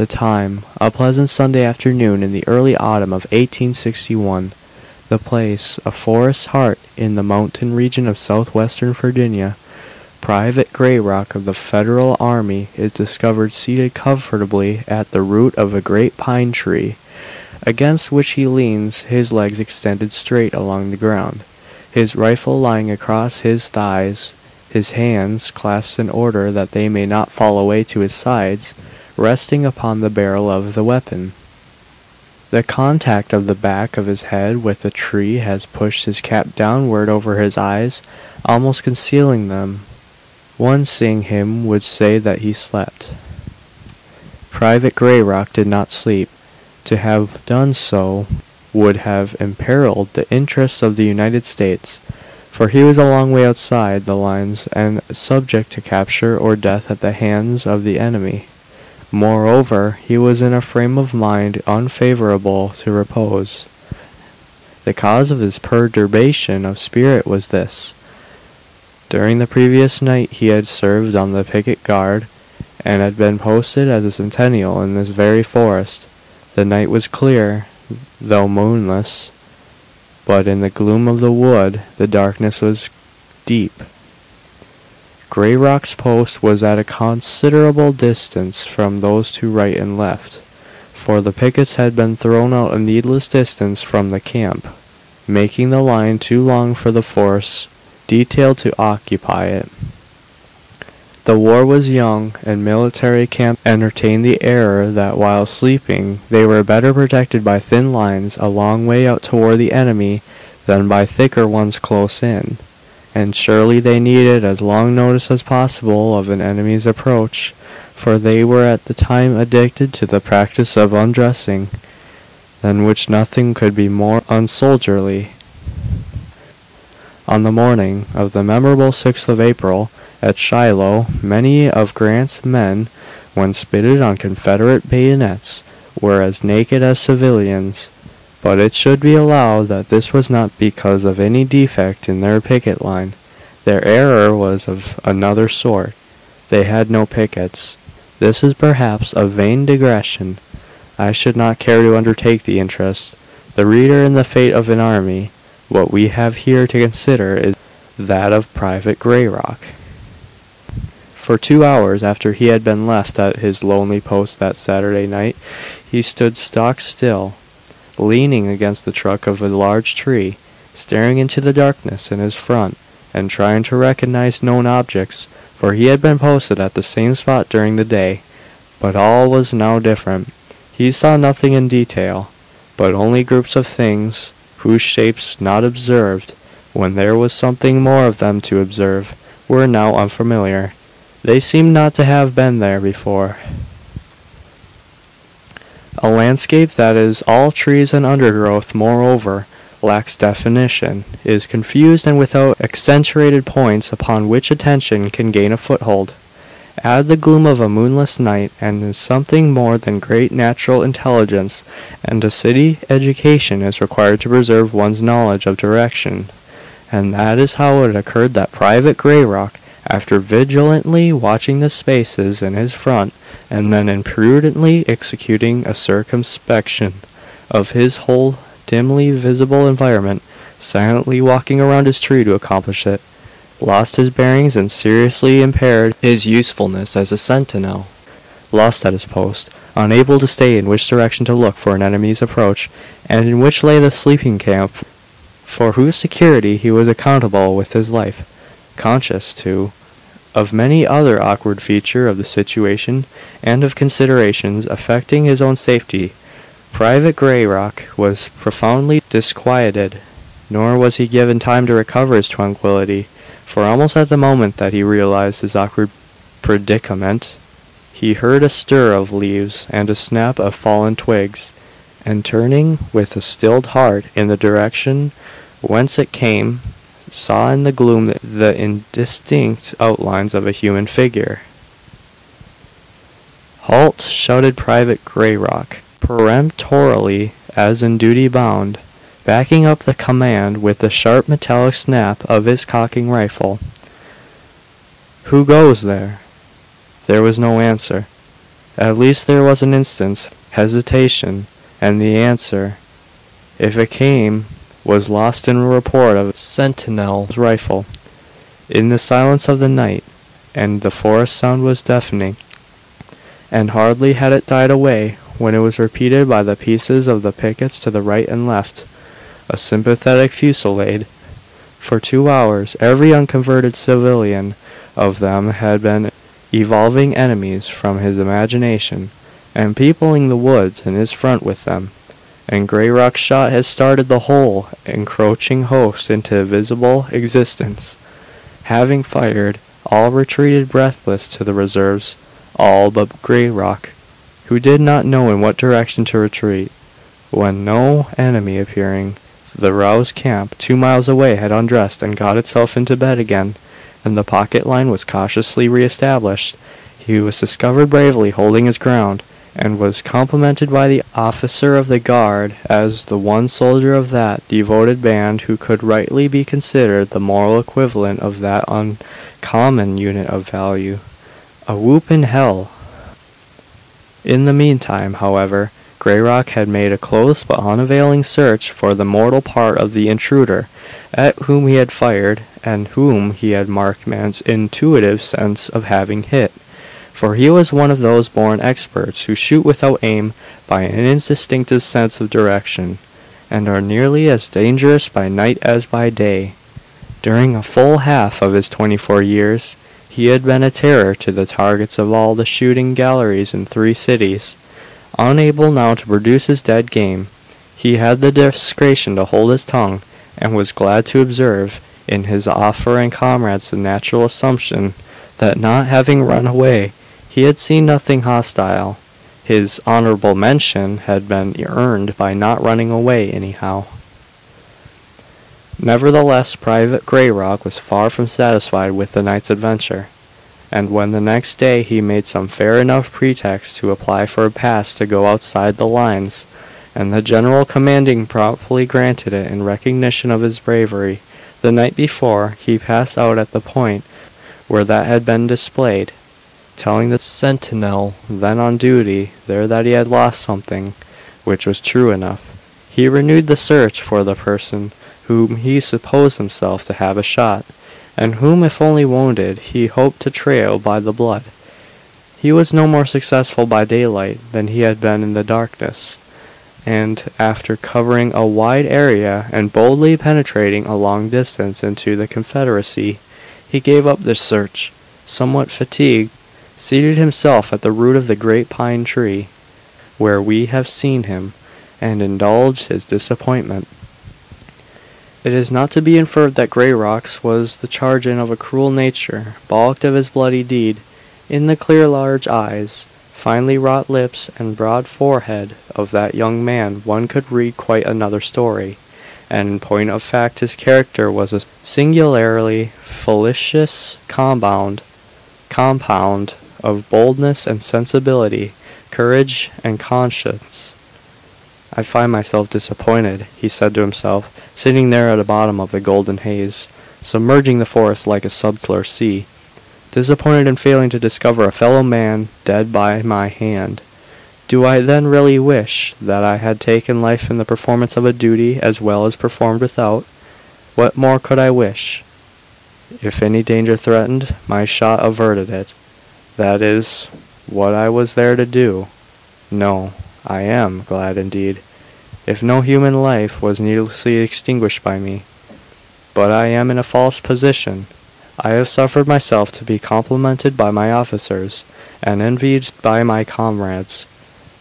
The time, a pleasant Sunday afternoon in the early autumn of 1861. The place, a forest heart in the mountain region of southwestern Virginia. Private Grayrock of the Federal Army is discovered seated comfortably at the root of a great pine tree, against which he leans, his legs extended straight along the ground, his rifle lying across his thighs, his hands, clasped in order that they may not fall away to his sides, resting upon the barrel of the weapon. The contact of the back of his head with the tree has pushed his cap downward over his eyes, almost concealing them. One seeing him would say that he slept. Private Grayrock did not sleep. To have done so would have imperiled the interests of the United States, for he was a long way outside the lines and subject to capture or death at the hands of the enemy. Moreover, he was in a frame of mind unfavorable to repose. The cause of his perturbation of spirit was this. During the previous night he had served on the picket guard, and had been posted as a sentinel in this very forest. The night was clear, though moonless, but in the gloom of the wood the darkness was deep. Grayrock's post was at a considerable distance from those to right and left, for the pickets had been thrown out a needless distance from the camp, making the line too long for the force detailed to occupy it. The war was young, and military camps entertained the error that while sleeping they were better protected by thin lines a long way out toward the enemy than by thicker ones close in. And surely they needed as long notice as possible of an enemy's approach, for they were at the time addicted to the practice of undressing, than which nothing could be more unsoldierly. On the morning of the memorable 6th of April, at Shiloh, many of Grant's men, when spitted on Confederate bayonets, were as naked as civilians. But it should be allowed that this was not because of any defect in their picket line. Their error was of another sort. They had no pickets. This is perhaps a vain digression. I should not care to undertake the interest. The reader in the fate of an army. What we have here to consider is that of Private Grayrock. For 2 hours after he had been left at his lonely post that Saturday night, he stood stock still, leaning against the trunk of a large tree, staring into the darkness in his front, and trying to recognize known objects, for he had been posted at the same spot during the day. But all was now different. He saw nothing in detail, but only groups of things, whose shapes not observed, when there was something more of them to observe, were now unfamiliar. They seemed not to have been there before. A landscape that is all trees and undergrowth, moreover, lacks definition, is confused and without accentuated points upon which attention can gain a foothold. Add the gloom of a moonless night, and something more than great natural intelligence and a city education is required to preserve one's knowledge of direction. And that is how it occurred that Private Grayrock, after vigilantly watching the spaces in his front, and then imprudently executing a circumspection of his whole dimly visible environment, silently walking around his tree to accomplish it, lost his bearings and seriously impaired his usefulness as a sentinel. Lost at his post, unable to stay in which direction to look for an enemy's approach, and in which lay the sleeping camp, for whose security he was accountable with his life, conscious, too, of many other awkward feature of the situation, and of considerations affecting his own safety, Private Grayrock was profoundly disquieted. Nor was he given time to recover his tranquillity, for almost at the moment that he realized his awkward predicament, he heard a stir of leaves and a snap of fallen twigs, and turning with a stilled heart in the direction whence it came, saw in the gloom the indistinct outlines of a human figure. "Halt!" shouted Private Grayrock, peremptorily, as in duty bound, backing up the command with the sharp metallic snap of his cocking rifle. "Who goes there?" There was no answer. At least there was an instant's hesitation, and the answer, if it came, was lost in a report of a sentinel's rifle. In the silence of the night, and the forest sound was deafening, and hardly had it died away when it was repeated by the pieces of the pickets to the right and left, a sympathetic fusillade. For 2 hours every unconverted civilian of them had been evolving enemies from his imagination, and peopling the woods in his front with them, and Grayrock's shot had started the whole encroaching host into visible existence. Having fired, all retreated breathless to the reserves, all but Grayrock, who did not know in what direction to retreat, when no enemy appearing, the roused camp 2 miles away had undressed and got itself into bed again, and the pocket line was cautiously re-established. He was discovered bravely holding his ground, and was complimented by the officer of the guard as the one soldier of that devoted band who could rightly be considered the moral equivalent of that uncommon unit of value, a whoop in hell. In the meantime, however, Grayrock had made a close but unavailing search for the mortal part of the intruder, at whom he had fired, and whom he had marked man's intuitive sense of having hit. For he was one of those born experts who shoot without aim by an instinctive sense of direction, and are nearly as dangerous by night as by day. During a full half of his 24 years, he had been a terror to the targets of all the shooting galleries in 3 cities. Unable now to produce his dead game, he had the discretion to hold his tongue, and was glad to observe in his offering comrades the natural assumption that, not having run away, he had seen nothing hostile. His honorable mention had been earned by not running away anyhow. Nevertheless, Private Grayrock was far from satisfied with the night's adventure, and when the next day he made some fair enough pretext to apply for a pass to go outside the lines, and the general commanding promptly granted it in recognition of his bravery, the night before he passed out at the point where that had been displayed, telling the sentinel then on duty there that he had lost something, which was true enough. He renewed the search for the person whom he supposed himself to have a shot, and whom, if only wounded, he hoped to trail by the blood. He was no more successful by daylight than he had been in the darkness, and after covering a wide area and boldly penetrating a long distance into the Confederacy, he gave up the search, somewhat fatigued, seated himself at the root of the great pine tree, where we have seen him, and indulged his disappointment. It is not to be inferred that Grayrock's was the charging of a cruel nature, balked of his bloody deed. In the clear large eyes, finely wrought lips, and broad forehead of that young man one could read quite another story, and in point of fact his character was a singularly felicitous compound of boldness and sensibility, courage and conscience. I find myself disappointed, he said to himself, sitting there at the bottom of the golden haze, submerging the forest like a subtler sea, disappointed in failing to discover a fellow man dead by my hand. Do I then really wish that I had taken life in the performance of a duty as well as performed without? What more could I wish? If any danger threatened, my shot averted it. That is what I was there to do. No, I am glad indeed, if no human life was needlessly extinguished by me. But I am in a false position. I have suffered myself to be complimented by my officers, and envied by my comrades.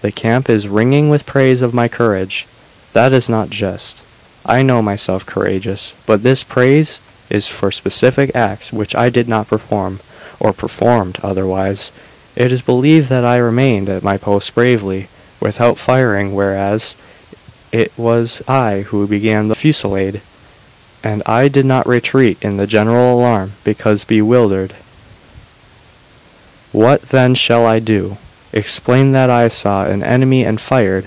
The camp is ringing with praise of my courage. That is not just. I know myself courageous, but this praise is for specific acts which I did not perform, or performed otherwise. It is believed that I remained at my post bravely, without firing, whereas it was I who began the fusillade, and I did not retreat in the general alarm, because bewildered. What then shall I do? Explain that I saw an enemy and fired?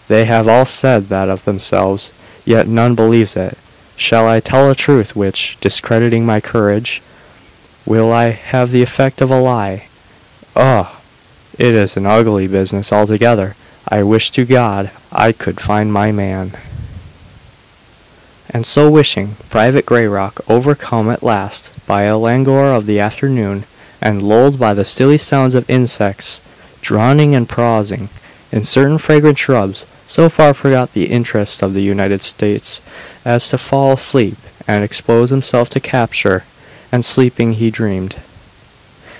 They have all said that of themselves, yet none believes it. Shall I tell a truth which, discrediting my courage, will I have the effect of a lie? Ugh! It is an ugly business altogether. I wish to God I could find my man." And so wishing, Private Grayrock, overcome at last by a languor of the afternoon, and lulled by the stilly sounds of insects, droning and prosing, in certain fragrant shrubs, so far forgot the interests of the United States as to fall asleep and expose himself to capture, and sleeping he dreamed.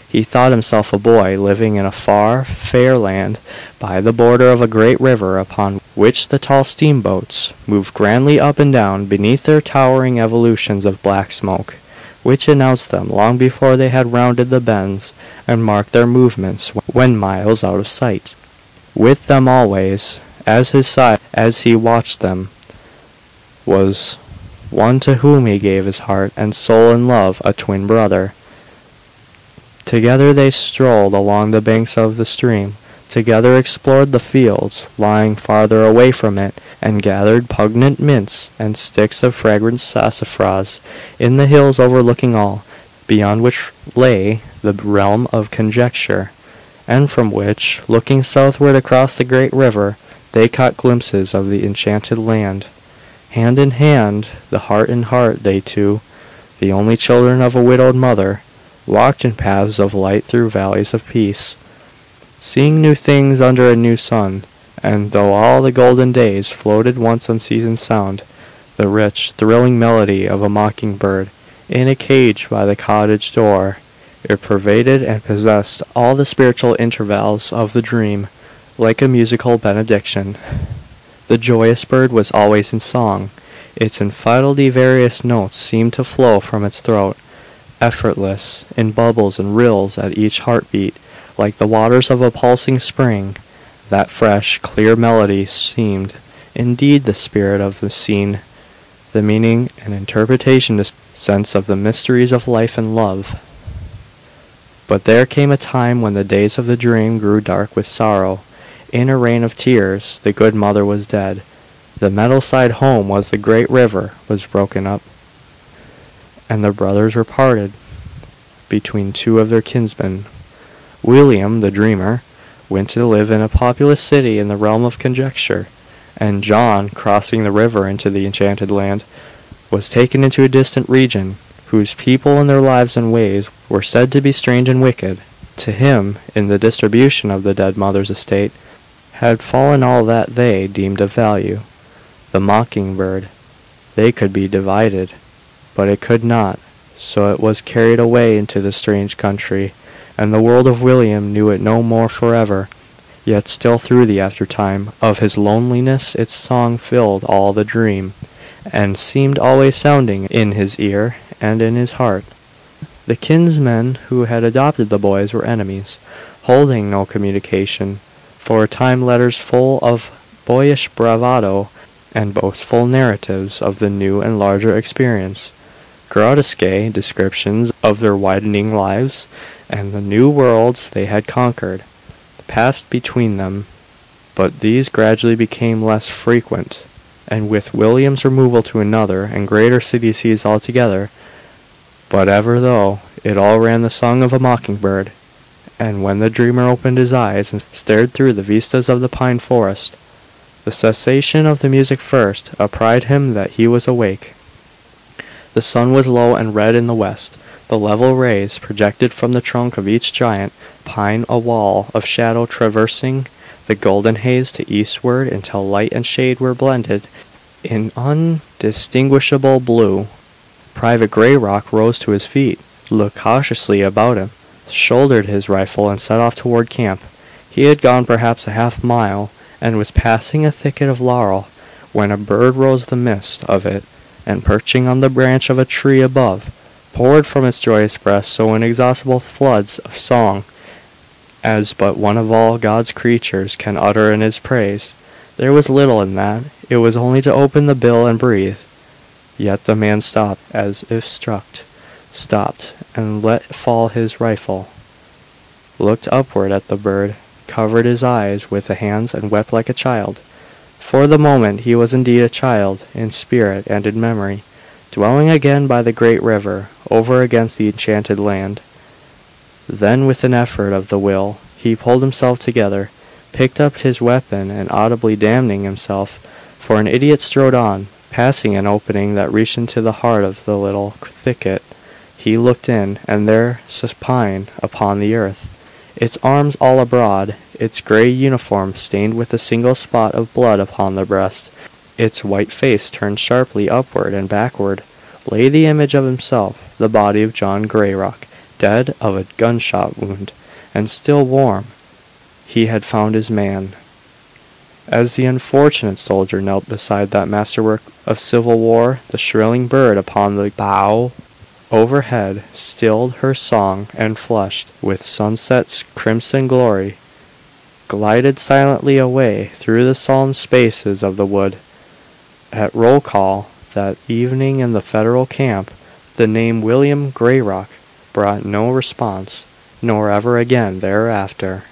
He thought himself a boy living in a far, fair land by the border of a great river upon which the tall steamboats moved grandly up and down beneath their towering evolutions of black smoke, which announced them long before they had rounded the bends, and marked their movements when miles out of sight. With them always, at his side as he watched them, was one to whom he gave his heart and soul in love, a twin brother. Together they strolled along the banks of the stream, together explored the fields lying farther away from it, and gathered pungent mints and sticks of fragrant sassafras in the hills overlooking all, beyond which lay the realm of conjecture, and from which, looking southward across the great river, they caught glimpses of the enchanted land. Hand in hand, the heart in heart, they two, the only children of a widowed mother, walked in paths of light through valleys of peace, seeing new things under a new sun. And though all the golden days floated once unseasoned sound, the rich, thrilling melody of a mocking-bird in a cage by the cottage door, it pervaded and possessed all the spiritual intervals of the dream, like a musical benediction. The joyous bird was always in song. Its infinitely various notes seemed to flow from its throat, effortless, in bubbles and rills at each heartbeat, like the waters of a pulsing spring. That fresh, clear melody seemed, indeed, the spirit of the scene, the meaning and interpretation, the sense of the mysteries of life and love. But there came a time when the days of the dream grew dark with sorrow. In a rain of tears, the good mother was dead. The Meadowside home was the great river was broken up, and the brothers were parted between two of their kinsmen. William, the dreamer, went to live in a populous city in the realm of conjecture, and John, crossing the river into the enchanted land, was taken into a distant region, whose people and their lives and ways were said to be strange and wicked. To him, in the distribution of the dead mother's estate, had fallen all that they deemed of value. The mocking-bird. They could be divided, but it could not, so it was carried away into the strange country, and the world of William knew it no more forever. Yet still through the aftertime of his loneliness its song filled all the dream, and seemed always sounding in his ear and in his heart. The kinsmen who had adopted the boys were enemies, holding no communication. For a time letters full of boyish bravado and boastful narratives of the new and larger experience, grotesque descriptions of their widening lives and the new worlds they had conquered, passed between them, but these gradually became less frequent, and with William's removal to another and greater city seas altogether, but ever though it all ran the song of a mocking-bird, and when the dreamer opened his eyes and stared through the vistas of the pine forest, the cessation of the music first apprised him that he was awake. The sun was low and red in the west. The level rays projected from the trunk of each giant pine, a wall of shadow traversing the golden haze to eastward until light and shade were blended in undistinguishable blue. Private Grayrock rose to his feet, looked cautiously about him, shouldered his rifle, and set off toward camp. He had gone perhaps a half-mile, and was passing a thicket of laurel, when a bird rose the mist of it, and perching on the branch of a tree above, poured from its joyous breast so inexhaustible floods of song as but one of all God's creatures can utter in his praise. There was little in that. It was only to open the bill and breathe. Yet the man stopped, as if struck, stopped, and let fall his rifle, looked upward at the bird, covered his eyes with the hands, and wept like a child. For the moment he was indeed a child, in spirit and in memory, dwelling again by the great river, over against the enchanted land. Then with an effort of the will, He pulled himself together, picked up his weapon, and audibly damning himself, for an idiot strode on, passing an opening that reached into the heart of the little thicket. He looked in, and there supine upon the earth, its arms all abroad, its grey uniform stained with a single spot of blood upon the breast, its white face turned sharply upward and backward, lay the image of himself, the body of John Grayrock, dead of a gunshot wound, and still warm. He had found his man. As the unfortunate soldier knelt beside that masterwork of civil war, the shrilling bird upon the bough overhead stilled her song, and flushed with sunset's crimson glory, glided silently away through the solemn spaces of the wood. At roll call that evening in the Federal camp, the name William Grayrock brought no response, nor ever again thereafter.